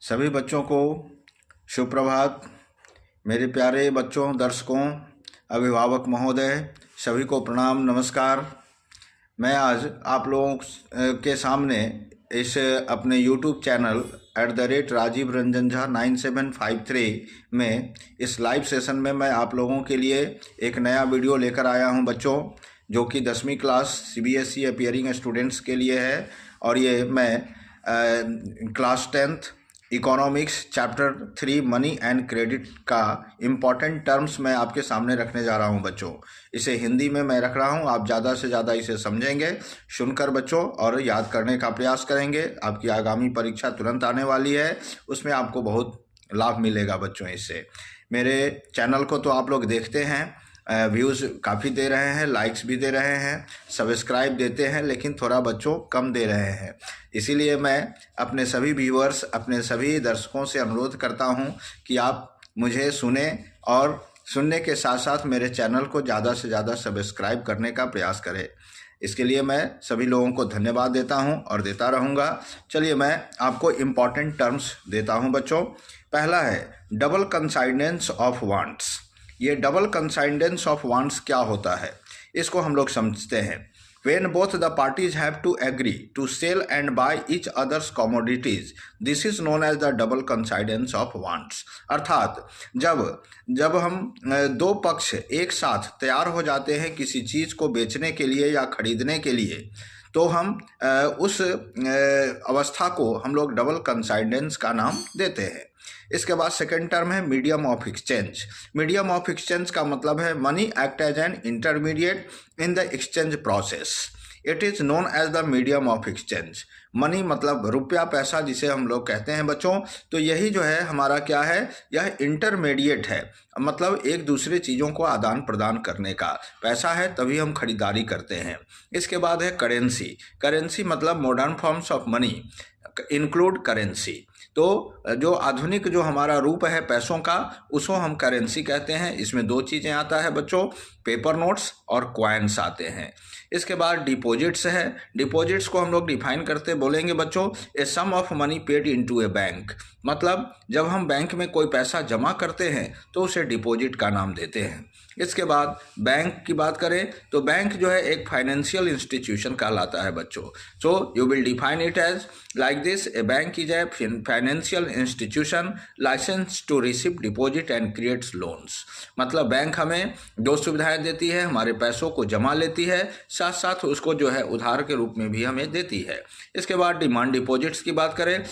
सभी बच्चों को शुभ प्रभात। मेरे प्यारे बच्चों, दर्शकों, अभिभावक महोदय, सभी को प्रणाम, नमस्कार। मैं आज आप लोगों के सामने इस अपने YouTube चैनल @राजीव रंजन झा 9753 में इस लाइव सेशन में मैं आप लोगों के लिए एक नया वीडियो लेकर आया हूं बच्चों, जो कि 10वीं क्लास CBSE अपीयरिंग स्टूडेंट्स के लिए है। और ये मैं class 10th economics chapter 3 money and credit का इम्पॉर्टेंट टर्म्स मैं आपके सामने रखने जा रहा हूं बच्चों। इसे हिंदी में मैं रख रहा हूं, आप ज़्यादा से ज़्यादा इसे समझेंगे, सुनकर बच्चों, और याद करने का प्रयास करेंगे। आपकी आगामी परीक्षा तुरंत आने वाली है, उसमें आपको बहुत लाभ मिलेगा बच्चों इससे। मेरे चैनल को तो आप लोग देखते हैं, व्यूज़ काफ़ी दे रहे हैं, लाइक्स भी दे रहे हैं, सब्सक्राइब देते हैं, लेकिन थोड़ा बच्चों कम दे रहे हैं। इसीलिए मैं अपने सभी व्यूअर्स, अपने सभी दर्शकों से अनुरोध करता हूं कि आप मुझे सुने और सुनने के साथ साथ मेरे चैनल को ज़्यादा से ज़्यादा सब्सक्राइब करने का प्रयास करें। इसके लिए मैं सभी लोगों को धन्यवाद देता हूं और देता रहूँगा। चलिए मैं आपको इम्पॉर्टेंट टर्म्स देता हूं बच्चों। पहला है डबल कंसाइडेंस ऑफ वांट्स। ये डबल कंसाइडेंस ऑफ वांट्स क्या होता है, इसको हम लोग समझते हैं। When both the parties have to agree to sell and buy each other's commodities, this is known as the double coincidence of wants। अर्थात जब हम दो पक्ष एक साथ तैयार हो जाते हैं किसी चीज़ को बेचने के लिए या खरीदने के लिए, तो हम उस अवस्था को हम लोग डबल कंसाइडेंस का नाम देते हैं। इसके बाद सेकेंड टर्म है medium of exchange. Medium of exchange का मतलब है money act as an intermediate in the exchange process. It is known as the medium of exchange. Money मतलब रुपया, पैसा जिसे हम लोग कहते हैं बच्चों। तो यही जो है हमारा क्या है, यह इंटरमीडिएट है, मतलब एक दूसरे चीज़ों को आदान प्रदान करने का। पैसा है तभी हम खरीदारी करते हैं। इसके बाद है करेंसी। करेंसी मतलब modern forms of money include currency. तो जो आधुनिक जो हमारा रूप है पैसों का, उसको हम करेंसी कहते हैं। इसमें दो चीज़ें आता है बच्चों, पेपर नोट्स और क्वाइंस आते हैं। इसके बाद डिपॉजिट्स है। डिपॉजिट्स को हम लोग डिफाइन करते बोलेंगे बच्चों, a sum of money paid into a bank. मतलब जब हम बैंक में कोई पैसा जमा करते हैं तो उसे डिपॉजिट का नाम देते हैं। इसके बाद बैंक की बात करें तो बैंक जो है एक फाइनेंशियल इंस्टीट्यूशन कहलाता है बच्चों। So you will define it as like this, a bank is a financial institution license to receive deposit and creates loans. मतलब बैंक हमें दो सुविधाएं देती है, हमारे पैसों को जमा लेती है, साथ साथ उसको जो है उधार के रूप में भी हमें देती है। इसके बाद डिमांड डिपॉजिट्स की बात करें